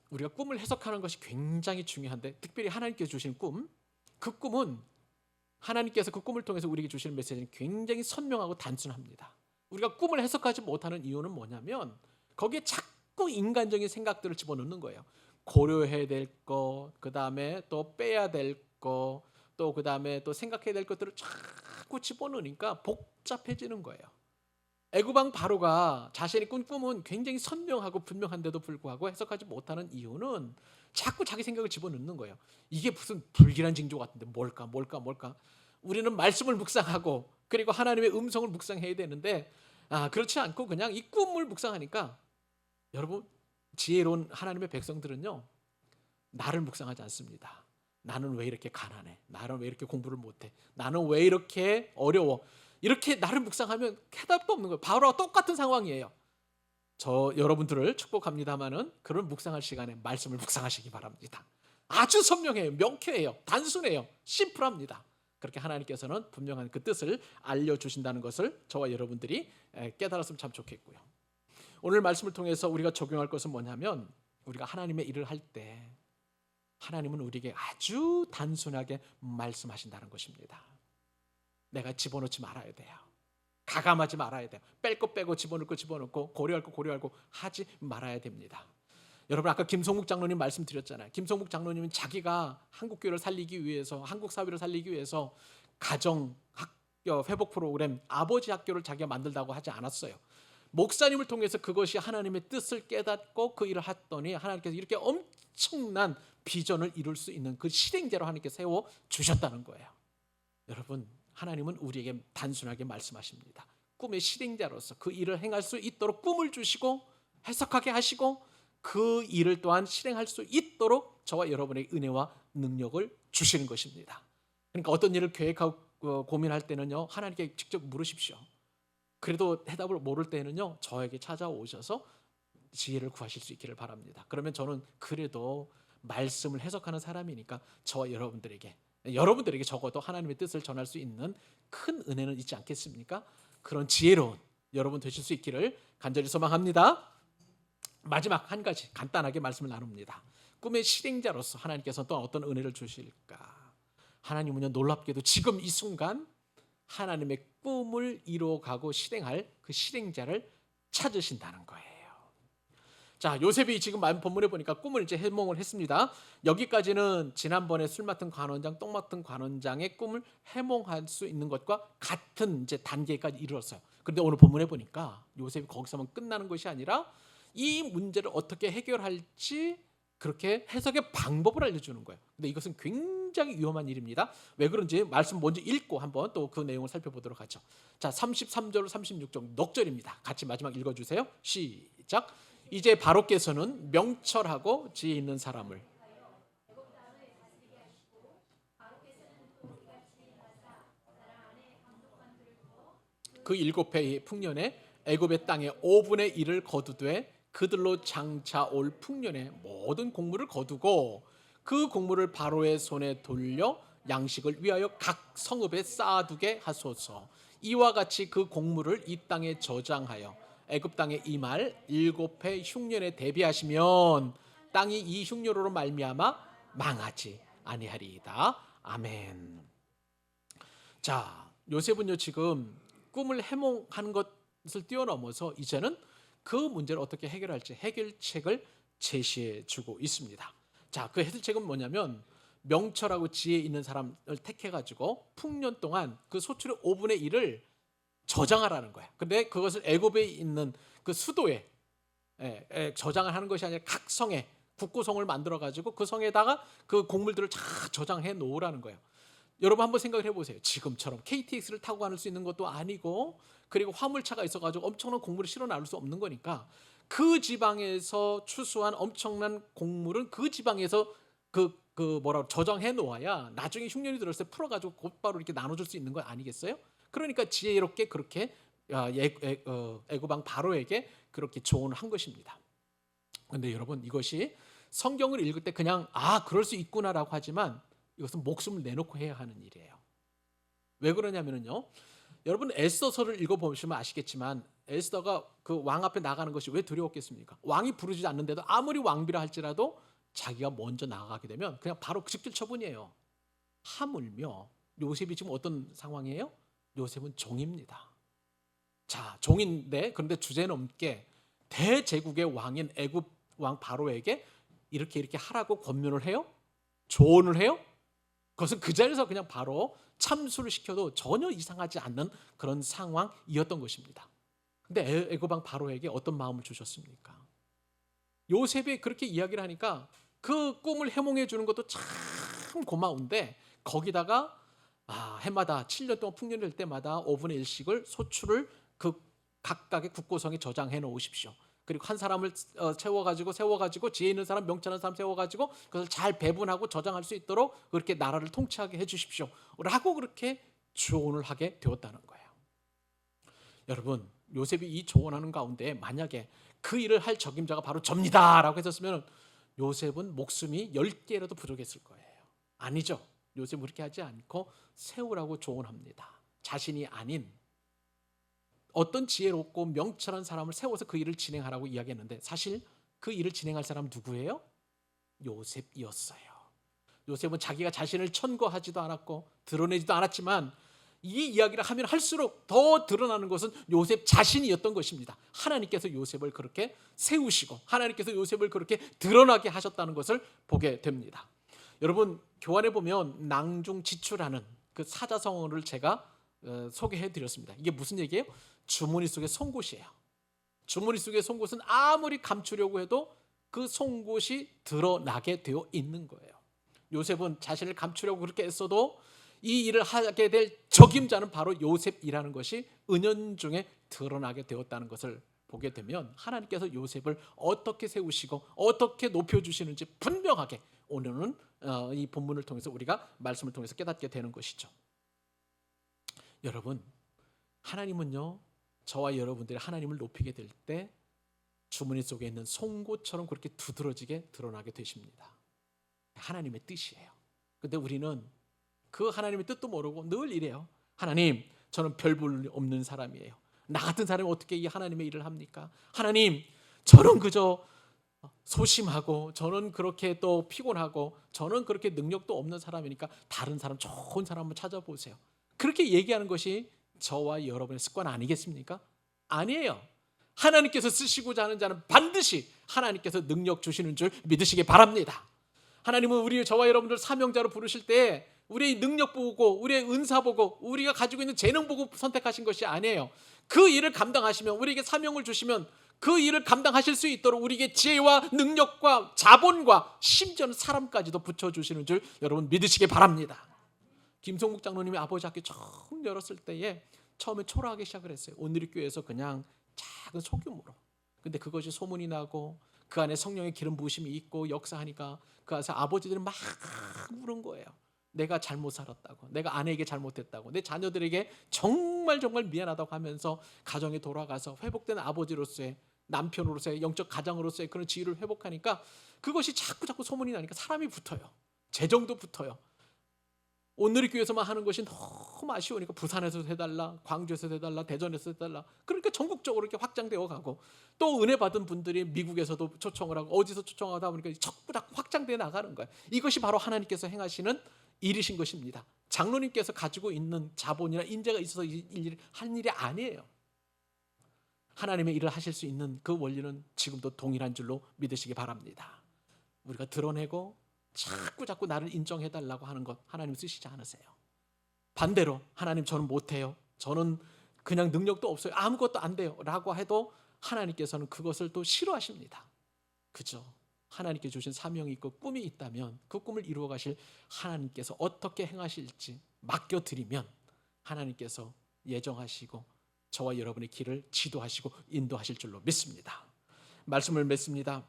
우리가 꿈을 해석하는 것이 굉장히 중요한데 특별히 하나님께서 주시는 꿈, 그 꿈은 하나님께서 그 꿈을 통해서 우리에게 주시는 메시지는 굉장히 선명하고 단순합니다. 우리가 꿈을 해석하지 못하는 이유는 뭐냐면 거기에 자꾸 인간적인 생각들을 집어넣는 거예요. 고려해야 될 거, 그 다음에 또 빼야 될 거, 또 그 다음에 또 생각해야 될 것들을 자꾸 집어넣으니까 복잡해지는 거예요. 애굽 왕 바로가 자신이 꾼 꿈은 굉장히 선명하고 분명한데도 불구하고 해석하지 못하는 이유는 자꾸 자기 생각을 집어넣는 거예요. 이게 무슨 불길한 징조 같은데 뭘까? 우리는 말씀을 묵상하고 그리고 하나님의 음성을 묵상해야 되는데 그렇지 않고 그냥 이 꿈을 묵상하니까 여러분 지혜로운 하나님의 백성들은요 나를 묵상하지 않습니다. 나는 왜 이렇게 가난해? 나는 왜 이렇게 공부를 못해? 나는 왜 이렇게 어려워? 이렇게 나를 묵상하면 해답도 없는 거예요. 바로와 똑같은 상황이에요. 저 여러분들을 축복합니다마는 그런 묵상할 시간에 말씀을 묵상하시기 바랍니다. 아주 선명해요. 명쾌해요. 단순해요. 심플합니다. 그렇게 하나님께서는 분명한 그 뜻을 알려주신다는 것을 저와 여러분들이 깨달았으면 참 좋겠고요. 오늘 말씀을 통해서 우리가 적용할 것은 뭐냐면 우리가 하나님의 일을 할 때 하나님은 우리에게 아주 단순하게 말씀하신다는 것입니다. 내가 집어넣지 말아야 돼요. 가감하지 말아야 돼요. 뺄 거 빼고 집어넣을 거 집어넣고 고려할 거 고려하고 하지 말아야 됩니다. 여러분 아까 김성묵 장로님 말씀드렸잖아요. 김성묵 장로님은 자기가 한국교회를 살리기 위해서 한국 사회를 살리기 위해서 가정 학교 회복 프로그램 아버지 학교를 자기가 만들다고 하지 않았어요. 목사님을 통해서 그것이 하나님의 뜻을 깨닫고 그 일을 했더니 하나님께서 이렇게 엄청난 비전을 이룰 수 있는 그 실행제로 하나님께 세워 주셨다는 거예요. 여러분, 하나님은 우리에게 단순하게 말씀하십니다. 꿈의 실행자로서 그 일을 행할 수 있도록 꿈을 주시고 해석하게 하시고 그 일을 또한 실행할 수 있도록 저와 여러분의 은혜와 능력을 주시는 것입니다. 그러니까 어떤 일을 계획하고 고민할 때는요, 하나님께 직접 물으십시오. 그래도 해답을 모를 때는요, 저에게 찾아오셔서 지혜를 구하실 수 있기를 바랍니다. 그러면 저는 그래도 말씀을 해석하는 사람이니까 저와 여러분들에게 적어도 하나님의 뜻을 전할 수 있는 큰 은혜는 있지 않겠습니까? 그런 지혜로운 여러분 되실 수 있기를 간절히 소망합니다. 마지막 한 가지 간단하게 말씀을 나눕니다. 꿈의 실행자로서 하나님께서 또 어떤 은혜를 주실까? 하나님은요, 놀랍게도 지금 이 순간 하나님의 꿈을 이루어가고 실행할 그 실행자를 찾으신다는 거예요. 자, 요셉이 지금 본문에 보니까 꿈을 이제 해몽을 했습니다. 여기까지는 지난번에 술 맡은 관원장, 똥 맡은 관원장의 꿈을 해몽할 수 있는 것과 같은 이제 단계까지 이르렀어요. 그런데 오늘 본문에 보니까 요셉이 거기서만 끝나는 것이 아니라 이 문제를 어떻게 해결할지 그렇게 해석의 방법을 알려주는 거예요. 근데 이것은 굉장히 위험한 일입니다. 왜 그런지 말씀 먼저 읽고 한번 또 그 내용을 살펴보도록 하죠. 자, 33절 36절 넉절입니다. 같이 마지막 읽어주세요. 시작. 이제 바로께서는 명철하고 지혜 있는 사람을 그 7해의 풍년에 애굽의 땅에 5분의 1을 거두되 그들로 장차 올 풍년의 모든 곡물을 거두고 그 곡물을 바로의 손에 돌려 양식을 위하여 각 성읍에 쌓아두게 하소서. 이와 같이 그 곡물을 이 땅에 저장하여 애굽 땅에 임할 7해 흉년에 대비하시면 땅이 이 흉년으로 말미암아 망하지 아니하리이다. 아멘. 자, 요셉은요 지금 꿈을 해몽하는 것을 뛰어넘어서 이제는 그 문제를 어떻게 해결할지 해결책을 제시해 주고 있습니다. 자, 그 해결책은 뭐냐면 명철하고 지혜 있는 사람을 택해가지고 풍년 동안 그 소출의 5분의 1을 저장하라는 거야. 근데 그것을 애굽에 있는 그 수도에 저장을 하는 것이 아니라 각 성에 국고성을 만들어 가지고 그 성에다가 그 곡물들을 다 저장해 놓으라는 거예요. 여러분 한번 생각을 해보세요. 지금처럼 KTX를 타고 갈 수 있는 것도 아니고 그리고 화물차가 있어가지고 엄청난 곡물을 실어 나눌 수 없는 거니까 그 지방에서 추수한 엄청난 곡물은 그 지방에서 저장해 놓아야 나중에 흉년이 들었을 때 풀어가지고 곧바로 이렇게 나눠줄 수 있는 거 아니겠어요? 그러니까 지혜롭게 그렇게 애굽 왕 바로에게 그렇게 조언을 한 것입니다. 그런데 여러분 이것이 성경을 읽을 때 그냥 그럴 수 있구나라고 하지만 이것은 목숨을 내놓고 해야 하는 일이에요. 왜 그러냐면요, 여러분 에스더서를 읽어보시면 아시겠지만 에스더가 그 왕 앞에 나가는 것이 왜 두려웠겠습니까? 왕이 부르지 않는데도 아무리 왕비라 할지라도 자기가 먼저 나가게 되면 그냥 바로 직질 처분이에요. 하물며 요셉이 지금 어떤 상황이에요? 요셉은 종입니다. 자, 종인데 그런데 주제넘게 대제국의 왕인 애굽 왕 바로에게 이렇게 하라고 권면을 해요? 조언을 해요? 그것은 그 자리에서 그냥 바로 참수를 시켜도 전혀 이상하지 않는 그런 상황이었던 것입니다. 근데 애굽 왕 바로에게 어떤 마음을 주셨습니까? 요셉이 그렇게 이야기를 하니까 그 꿈을 해몽해 주는 것도 참 고마운데 거기다가 해마다 7년 동안 풍년이 될 때마다 5분의 1씩을 소출을 그 각각의 국고성에 저장해 놓으십시오. 그리고 한 사람을 세워가지고 지혜 있는 사람, 명철한 사람 세워가지고 그것을 잘 배분하고 저장할 수 있도록 그렇게 나라를 통치하게 해주십시오 라고 그렇게 조언을 하게 되었다는 거예요. 여러분, 요셉이 이 조언하는 가운데 만약에 그 일을 할 적임자가 바로 접니다 라고 했었으면 요셉은 목숨이 10개라도 부족했을 거예요. 아니죠. 요셉은 그렇게 하지 않고 세우라고 조언합니다. 자신이 아닌 어떤 지혜롭고 명철한 사람을 세워서 그 일을 진행하라고 이야기했는데 사실 그 일을 진행할 사람은 누구예요? 요셉이었어요. 요셉은 자기가 자신을 천거하지도 않았고 드러내지도 않았지만 이 이야기를 하면 할수록 더 드러나는 것은 요셉 자신이었던 것입니다. 하나님께서 요셉을 그렇게 세우시고 하나님께서 요셉을 그렇게 드러나게 하셨다는 것을 보게 됩니다. 여러분, 교환에 보면 낭중지추라는 그 사자성어를 제가 소개해 드렸습니다. 이게 무슨 얘기예요? 주머니 속의 송곳이에요. 주머니 속의 송곳은 아무리 감추려고 해도 그 송곳이 드러나게 되어 있는 거예요. 요셉은 자신을 감추려고 그렇게 애써도 이 일을 하게 될 적임자는 바로 요셉이라는 것이 은연중에 드러나게 되었다는 것을 보게 되면 하나님께서 요셉을 어떻게 세우시고 어떻게 높여주시는지 분명하게 오늘은 이 본문을 통해서 우리가 말씀을 통해서 깨닫게 되는 것이죠. 여러분, 하나님은요, 저와 여러분들이 하나님을 높이게 될 때 주머니 속에 있는 송곳처럼 그렇게 두드러지게 드러나게 되십니다. 하나님의 뜻이에요. 근데 우리는 그 하나님의 뜻도 모르고 늘 이래요. 하나님, 저는 별 볼 없는 사람이에요. 나 같은 사람이 어떻게 이 하나님의 일을 합니까? 하나님, 저는 그저 소심하고 저는 그렇게 또 피곤하고 저는 그렇게 능력도 없는 사람이니까 다른 사람, 좋은 사람 한번 찾아보세요. 그렇게 얘기하는 것이 저와 여러분의 습관 아니겠습니까? 아니에요. 하나님께서 쓰시고자 하는 자는 반드시 하나님께서 능력 주시는 줄 믿으시기 바랍니다. 하나님은 저와 여러분들 사명자로 부르실 때 우리의 능력 보고 우리의 은사 보고 우리가 가지고 있는 재능 보고 선택하신 것이 아니에요. 그 일을 감당하시면, 우리에게 사명을 주시면 그 일을 감당하실 수 있도록 우리에게 지혜와 능력과 자본과 심지어는 사람까지도 붙여주시는 줄 여러분 믿으시기 바랍니다. 김성국 장로님이 아버지 학교 처음 열었을 때에 처음에 초라하게 시작을 했어요. 온누리교회에서 그냥 작은 소규모로. 근데 그것이 소문이 나고 그 안에 성령의 기름 부으심이 있고 역사하니까 그 안에서 아버지들이 막 울은 거예요. 내가 잘못 살았다고, 내가 아내에게 잘못했다고, 내 자녀들에게 정말 미안하다고 하면서 가정에 돌아가서 회복된 아버지로서의, 남편으로서의, 영적 가장으로서의 그런 지위를 회복하니까 그것이 자꾸 소문이 나니까 사람이 붙어요. 재정도 붙어요. 온누리교회에서만 하는 것이 너무 아쉬우니까 부산에서 해달라, 광주에서 해달라, 대전에서 해달라. 그러니까 전국적으로 이렇게 확장되어 가고, 또 은혜 받은 분들이 미국에서도 초청을 하고 어디서 초청하다 보니까 자꾸 확장되어 나가는 거예요. 이것이 바로 하나님께서 행하시는 일이신 것입니다. 장로님께서 가지고 있는 자본이나 인재가 있어서 한 일이 아니에요. 하나님의 일을 하실 수 있는 그 원리는 지금도 동일한 줄로 믿으시기 바랍니다. 우리가 드러내고 자꾸 나를 인정해달라고 하는 것 하나님 쓰시지 않으세요. 반대로 하나님, 저는 못해요, 저는 그냥 능력도 없어요, 아무것도 안 돼요 라고 해도 하나님께서는 그것을 또 싫어하십니다. 그죠? 하나님께 주신 사명이 있고 꿈이 있다면 그 꿈을 이루어 가실 하나님께서 어떻게 행하실지 맡겨드리면 하나님께서 예정하시고 저와 여러분의 길을 지도하시고 인도하실 줄로 믿습니다. 말씀을 맺습니다.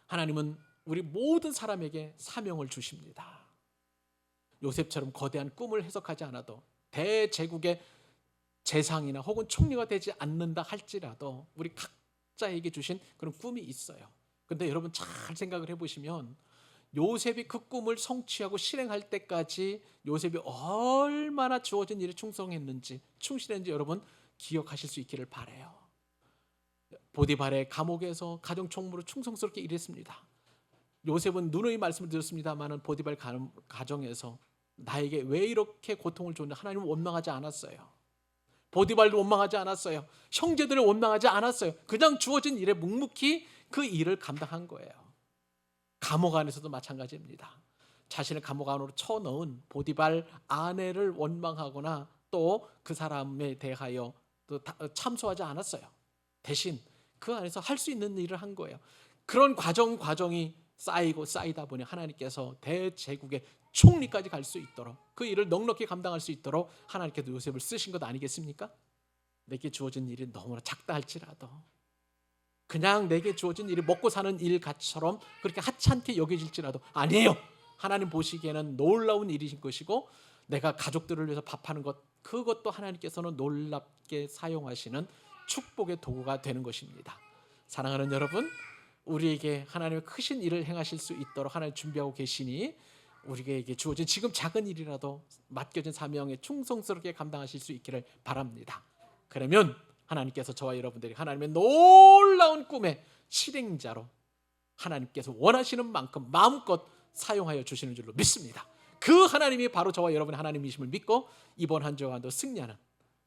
하나님은 우리 모든 사람에게 사명을 주십니다. 요셉처럼 거대한 꿈을 해석하지 않아도 대제국의 재상이나 혹은 총리가 되지 않는다 할지라도 우리 각자에게 주신 그런 꿈이 있어요. 그런데 여러분 잘 생각을 해보시면 요셉이 그 꿈을 성취하고 실행할 때까지 요셉이 얼마나 주어진 일에 충실했는지 여러분 기억하실 수 있기를 바라요. 보디발의 감옥에서 가정총무로 충성스럽게 일했습니다. 요셉은 누누이 말씀을 드렸습니다만 보디발 가정에서 나에게 왜 이렇게 고통을 줬는데 하나님은 원망하지 않았어요. 보디발도 원망하지 않았어요. 형제들을 원망하지 않았어요. 그냥 주어진 일에 묵묵히 그 일을 감당한 거예요. 감옥 안에서도 마찬가지입니다. 자신을 감옥 안으로 쳐넣은 보디발 아내를 원망하거나 또 그 사람에 대하여 또 참소하지 않았어요. 대신 그 안에서 할 수 있는 일을 한 거예요. 그런 과정이 쌓이다 보니 하나님께서 대제국의 총리까지 갈 수 있도록, 그 일을 넉넉히 감당할 수 있도록 하나님께서 요셉을 쓰신 것 아니겠습니까? 내게 주어진 일이 너무나 작다 할지라도, 그냥 내게 주어진 일이 먹고 사는 일처럼 그렇게 하찮게 여겨질지라도 아니에요. 하나님 보시기에는 놀라운 일이신 것이고, 내가 가족들을 위해서 밥하는 것, 그것도 하나님께서는 놀랍게 사용하시는 축복의 도구가 되는 것입니다. 사랑하는 여러분, 우리에게 하나님의 크신 일을 행하실 수 있도록 하나님 준비하고 계시니 우리에게 주어진 지금 작은 일이라도 맡겨진 사명에 충성스럽게 감당하실 수 있기를 바랍니다. 그러면 하나님께서 저와 여러분들이 하나님의 놀라운 꿈의 실행자로 하나님께서 원하시는 만큼 마음껏 사용하여 주시는 줄로 믿습니다. 그 하나님이 바로 저와 여러분의 하나님이심을 믿고 이번 한 주간도 승리하는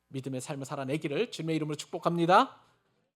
믿음의 삶을 살아내기를 주님의 이름으로 축복합니다.